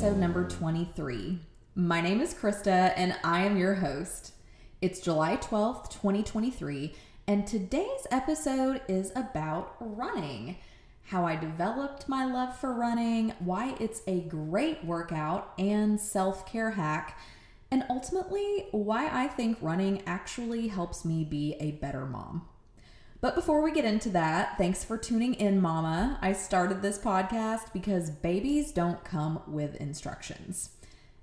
episode number 23. My name is Krista and I am your host. It's July 12th, 2023, and today's episode is about running. How I developed my love for running, why it's a great workout and self-care hack, and ultimately why I think running actually helps me be a better mom. But before we get into that, thanks for tuning in, Mama. I started this podcast because babies don't come with instructions.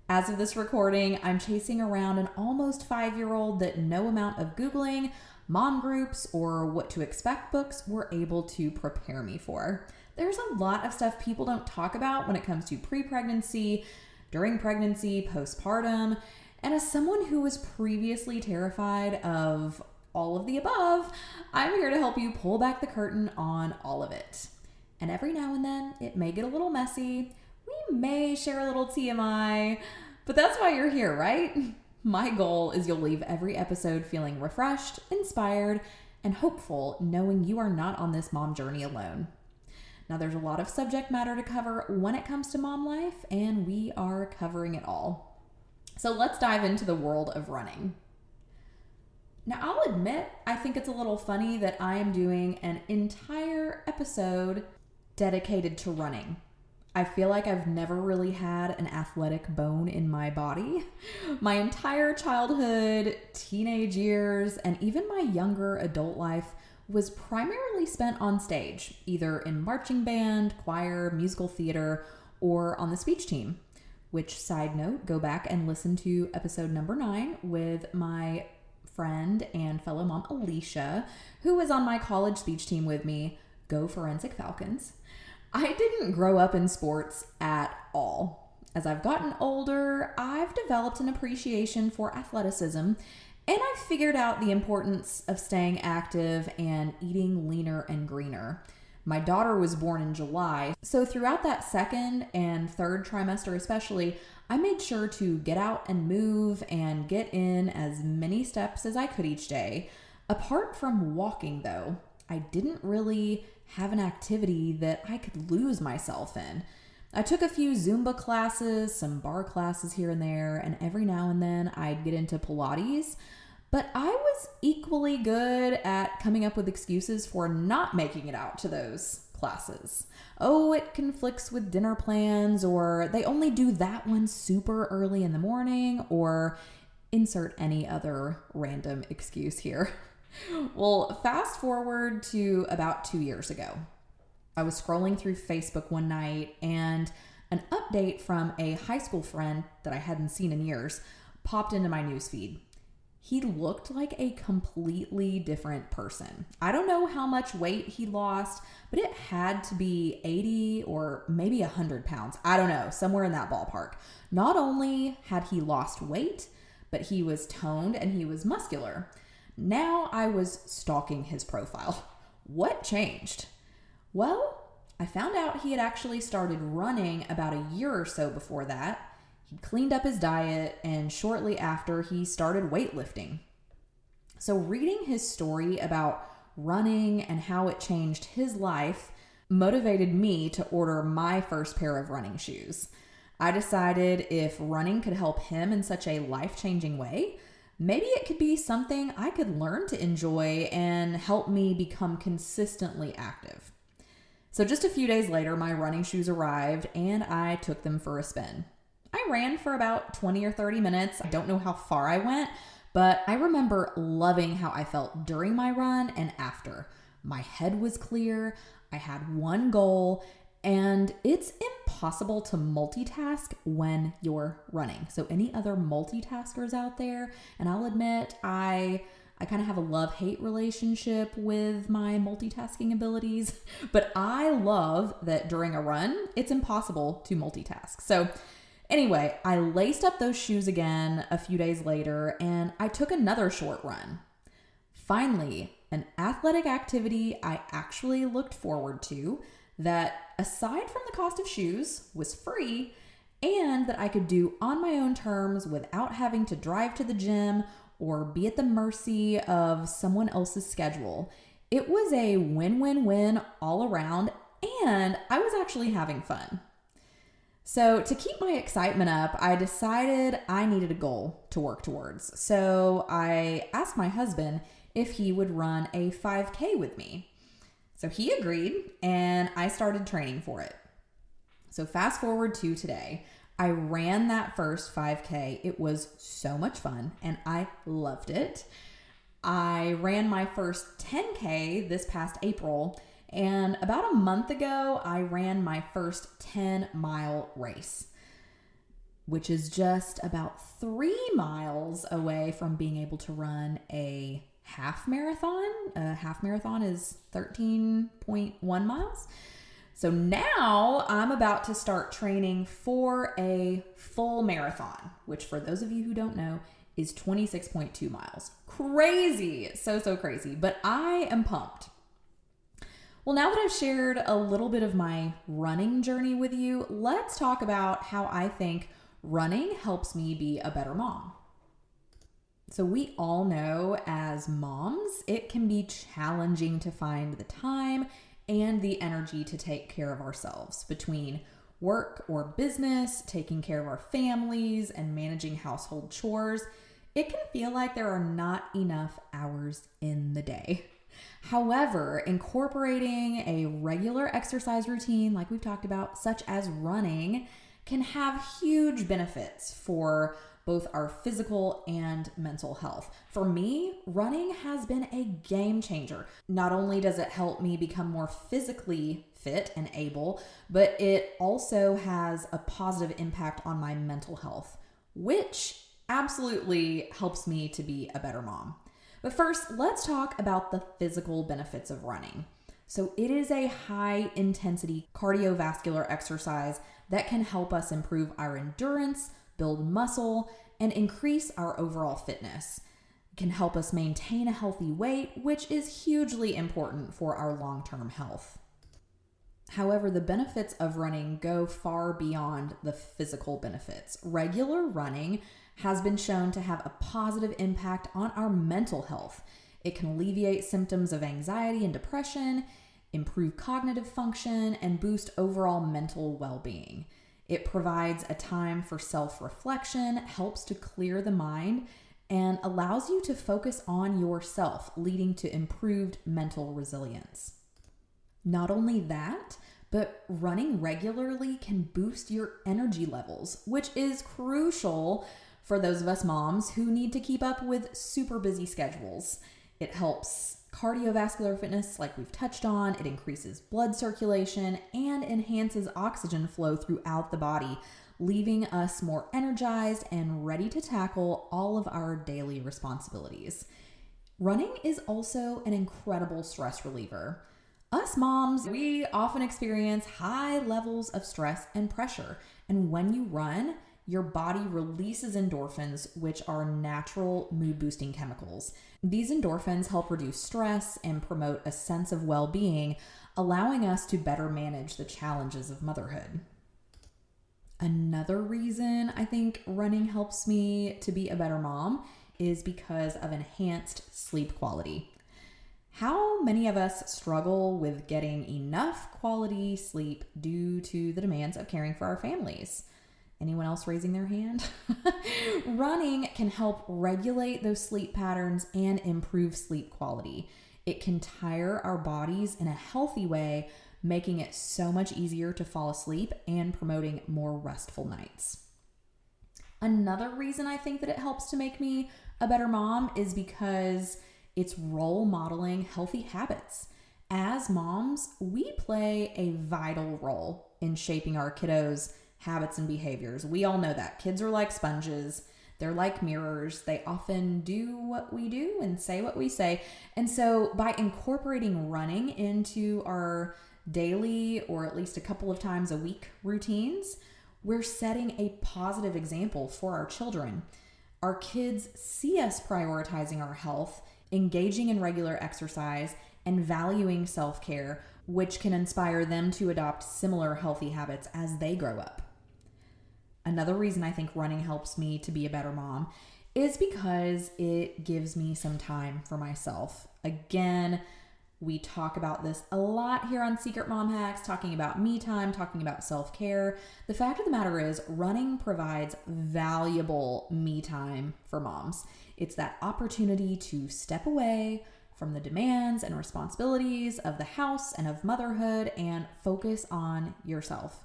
As of this recording, I'm chasing around an almost 5-year-old that no amount of Googling, mom groups, or what to expect books were able to prepare me for. There's a lot of stuff people don't talk about when it comes to pre-pregnancy, during pregnancy, postpartum, and as someone who was previously terrified of all of the above, I'm here to help you pull back the curtain on all of it. And every now and then, it may get a little messy. We may share a little TMI, but that's why you're here, right? My goal is you'll leave every episode feeling refreshed, inspired, and hopeful, knowing you are not on this mom journey alone. Now, there's a lot of subject matter to cover when it comes to mom life, and we are covering it all. So let's dive into the world of running. Now, I'll admit, I think it's a little funny that I am doing an entire episode dedicated to running. I feel like I've never really had an athletic bone in my body. My entire childhood, teenage years, and even my younger adult life was primarily spent on stage, either in marching band, choir, musical theater, or on the speech team. Which, side note, go back and listen to episode number 9 with my friend and fellow mom Alicia, who was on my college speech team with me. Go Forensic Falcons. I didn't grow up in sports at all. As I've gotten older, I've developed an appreciation for athleticism, and I've figured out the importance of staying active and eating leaner and greener. My daughter was born in July, so throughout that second and third trimester especially, I made sure to get out and move and get in as many steps as I could each day. Apart from walking though, I didn't really have an activity that I could lose myself in. I took a few Zumba classes, some bar classes here and there, and every now and then I'd get into Pilates. But I was equally good at coming up with excuses for not making it out to those classes. Oh, it conflicts with dinner plans, or they only do that one super early in the morning, or insert any other random excuse here. Well, fast forward to about 2 years ago. I was scrolling through Facebook one night and an update from a high school friend that I hadn't seen in years popped into my newsfeed. He looked like a completely different person. I don't know how much weight he lost, but it had to be 80 or maybe 100 pounds. I don't know, somewhere in that ballpark. Not only had he lost weight, but he was toned and he was muscular. Now I was stalking his profile. What changed? Well, I found out he had actually started running about a year or so before that. He cleaned up his diet, and shortly after, he started weightlifting. So reading his story about running and how it changed his life motivated me to order my first pair of running shoes. I decided if running could help him in such a life-changing way, maybe it could be something I could learn to enjoy and help me become consistently active. So just a few days later, my running shoes arrived, and I took them for a spin. I ran for about 20 or 30 minutes. I don't know how far I went, but I remember loving how I felt during my run and after. My head was clear, I had one goal, and it's impossible to multitask when you're running. So any other multitaskers out there, and I'll admit I kind of have a love-hate relationship with my multitasking abilities, but I love that during a run, it's impossible to multitask. So anyway, I laced up those shoes again a few days later, and I took another short run. Finally, an athletic activity I actually looked forward to that, aside from the cost of shoes, was free and that I could do on my own terms without having to drive to the gym or be at the mercy of someone else's schedule. It was a win-win-win all around, and I was actually having fun. So, to keep my excitement up, I decided I needed a goal to work towards. So, I asked my husband if he would run a 5K with me. So, he agreed, and I started training for it. So, fast forward to today. I ran that first 5K. It was so much fun, and I loved it. I ran my first 10K this past April. And about a month ago, I ran my first 10-mile race, which is just about 3 miles away from being able to run a half marathon. A half marathon is 13.1 miles. So now I'm about to start training for a full marathon, which for those of you who don't know is 26.2 miles. Crazy. So crazy. But I am pumped. Well, now that I've shared a little bit of my running journey with you, let's talk about how I think running helps me be a better mom. So we all know as moms, it can be challenging to find the time and the energy to take care of ourselves between work or business, taking care of our families, and managing household chores. It can feel like there are not enough hours in the day. However, incorporating a regular exercise routine, like we've talked about, such as running, can have huge benefits for both our physical and mental health. For me, running has been a game changer. Not only does it help me become more physically fit and able, but it also has a positive impact on my mental health, which absolutely helps me to be a better mom. But first, let's talk about the physical benefits of running. So it is a high intensity cardiovascular exercise that can help us improve our endurance, build muscle, and increase our overall fitness. It can help us maintain a healthy weight, which is hugely important for our long-term health. However, the benefits of running go far beyond the physical benefits. Regular running has been shown to have a positive impact on our mental health. It can alleviate symptoms of anxiety and depression, improve cognitive function, and boost overall mental well-being. It provides a time for self-reflection, helps to clear the mind, and allows you to focus on yourself, leading to improved mental resilience. Not only that, but running regularly can boost your energy levels, which is crucial for those of us moms who need to keep up with super busy schedules. It helps cardiovascular fitness, like we've touched on. It increases blood circulation and enhances oxygen flow throughout the body, leaving us more energized and ready to tackle all of our daily responsibilities. Running is also an incredible stress reliever. Us moms, we often experience high levels of stress and pressure. And when you run, your body releases endorphins, which are natural mood-boosting chemicals. These endorphins help reduce stress and promote a sense of well-being, allowing us to better manage the challenges of motherhood. Another reason I think running helps me to be a better mom is because of enhanced sleep quality. How many of us struggle with getting enough quality sleep due to the demands of caring for our families? Anyone else raising their hand? Running can help regulate those sleep patterns and improve sleep quality. It can tire our bodies in a healthy way, making it so much easier to fall asleep and promoting more restful nights. Another reason I think that it helps to make me a better mom is because it's role modeling healthy habits. As moms, we play a vital role in shaping our kiddos' habits and behaviors. We all know that. Kids are like sponges. They're like mirrors. They often do what we do and say what we say. And so by incorporating running into our daily or at least a couple of times a week routines, we're setting a positive example for our children. Our kids see us prioritizing our health, engaging in regular exercise, and valuing self-care, which can inspire them to adopt similar healthy habits as they grow up. Another reason I think running helps me to be a better mom is because it gives me some time for myself. Again, We talk about this a lot here on Secret Mom Hacks, talking about me time, talking about self-care. The fact of the matter is, running provides valuable me time for moms. It's that opportunity to step away from the demands and responsibilities of the house and of motherhood and focus on yourself.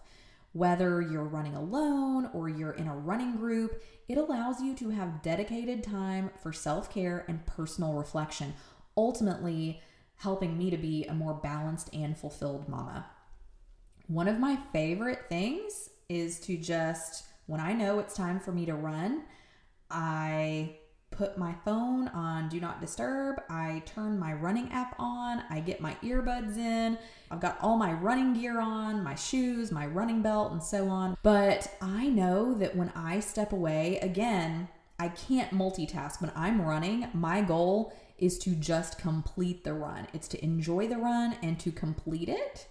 Whether you're running alone or you're in a running group, it allows you to have dedicated time for self-care and personal reflection, ultimately helping me to be a more balanced and fulfilled mama. One of my favorite things is to just, when I know it's time for me to run, I put my phone on Do Not Disturb. I turn my running app on. I get my earbuds in. I've got all my running gear on, my shoes, my running belt, and so on. But I know that when I step away, again, I can't multitask. When I'm running, my goal is to just complete the run. It's to enjoy the run and to complete it.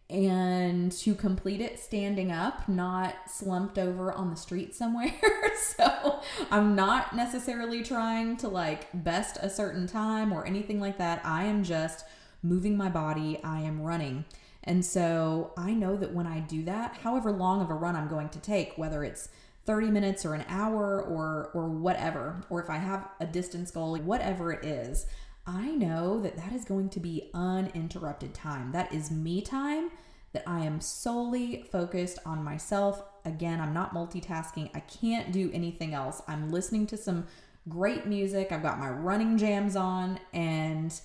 And to complete it standing up, not slumped over on the street somewhere. So I'm not necessarily trying to best a certain time or anything like that. I am just moving my body. I am running. And so I know that when I do that, however long of a run I'm going to take, whether it's 30 minutes or an hour or whatever, or if I have a distance goal, whatever it is, I know that that is going to be uninterrupted time. That is me time, that I am solely focused on myself. Again, I'm not multitasking. I can't do anything else. I'm listening to some great music. I've got my running jams on, and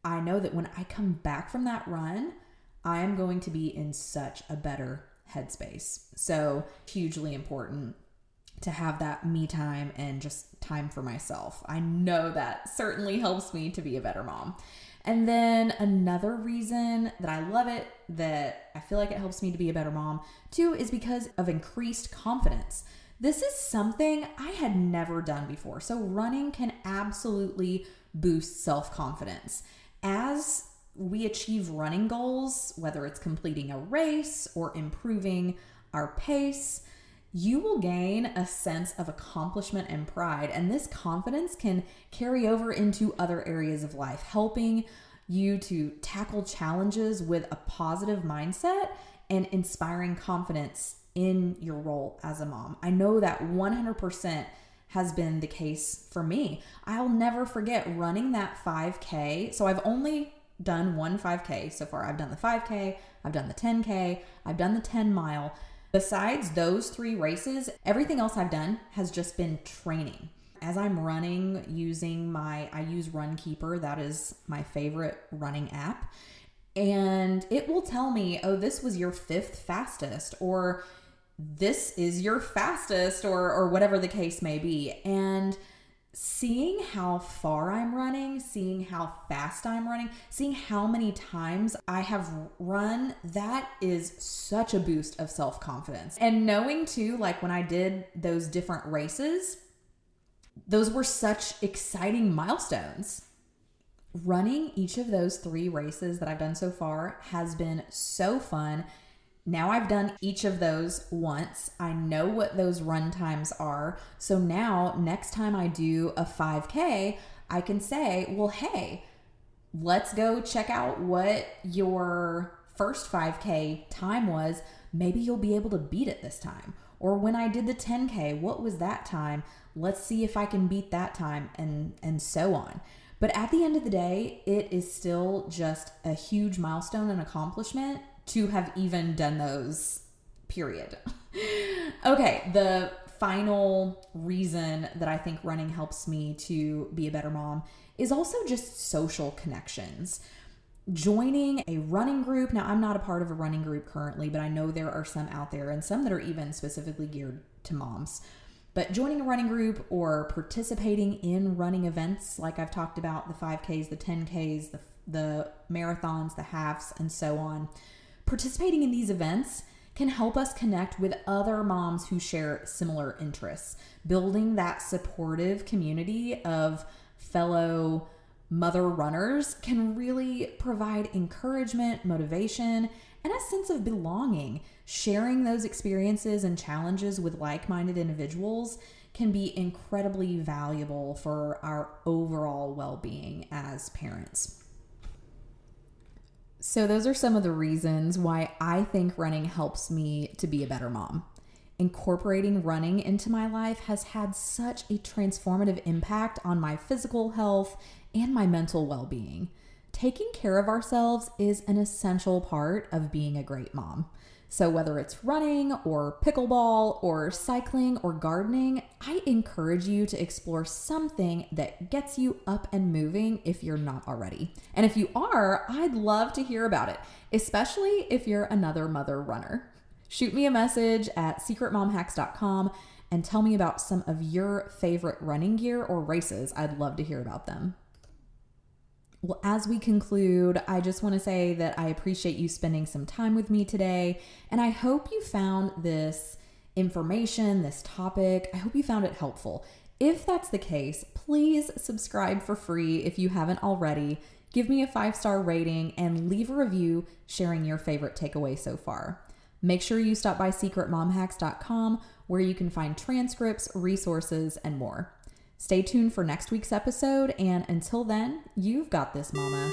I know that when I come back from that run, I am going to be in such a better headspace. So hugely important to have that me time and just time for myself. I know that certainly helps me to be a better mom. And then another reason that I love it, that I feel like it helps me to be a better mom too, is because of increased confidence. This is something I had never done before. So running can absolutely boost self-confidence. As we achieve running goals, whether it's completing a race or improving our pace, you will gain a sense of accomplishment and pride. And this confidence can carry over into other areas of life, helping you to tackle challenges with a positive mindset and inspiring confidence in your role as a mom. I know that 100% has been the case for me. I'll never forget running that 5K. So I've only done one 5K so far. I've done the 5K, I've done the 10K, I've done the 10 mile. Besides those 3 races, everything else I've done has just been training. As I'm running I use Runkeeper. That is my favorite running app. And it will tell me, oh, this was your 5th fastest, or this is your fastest, or whatever the case may be. And seeing how far I'm running, seeing how fast I'm running, seeing how many times I have run, that is such a boost of self-confidence. And knowing too, when I did those different races, those were such exciting milestones. Running each of those 3 races that I've done so far has been so fun. Now I've done each of those once. I know what those run times are. So now next time I do a 5K, I can say, well, hey, let's go check out what your first 5K time was. Maybe you'll be able to beat it this time. Or when I did the 10K, what was that time? Let's see if I can beat that time, and so on. But at the end of the day, it is still just a huge milestone and accomplishment to have even done those, period. Okay, the final reason that I think running helps me to be a better mom is also just social connections. Joining a running group. Now, I'm not a part of a running group currently, but I know there are some out there, and some that are even specifically geared to moms. But joining a running group or participating in running events like I've talked about, the 5Ks, the 10Ks, the marathons, the halves, and so on. Participating in these events can help us connect with other moms who share similar interests, building that supportive community of fellow mother runners can really provide encouragement, motivation, and a sense of belonging. Sharing those experiences and challenges with like-minded individuals can be incredibly valuable for our overall well-being as parents. So those are some of the reasons why I think running helps me to be a better mom. Incorporating running into my life has had such a transformative impact on my physical health and my mental well-being. Taking care of ourselves is an essential part of being a great mom. So whether it's running or pickleball or cycling or gardening, I encourage you to explore something that gets you up and moving if you're not already. And if you are, I'd love to hear about it, especially if you're another mother runner. Shoot me a message at secretmomhacks.com and tell me about some of your favorite running gear or races. I'd love to hear about them. Well, as we conclude, I just want to say that I appreciate you spending some time with me today, and I hope you found this information, this topic, I hope you found it helpful. If that's the case, please subscribe for free if you haven't already. Give me a 5-star rating and leave a review sharing your favorite takeaway so far. Make sure you stop by secretmomhacks.com where you can find transcripts, resources, and more. Stay tuned for next week's episode, and until then, you've got this, mama.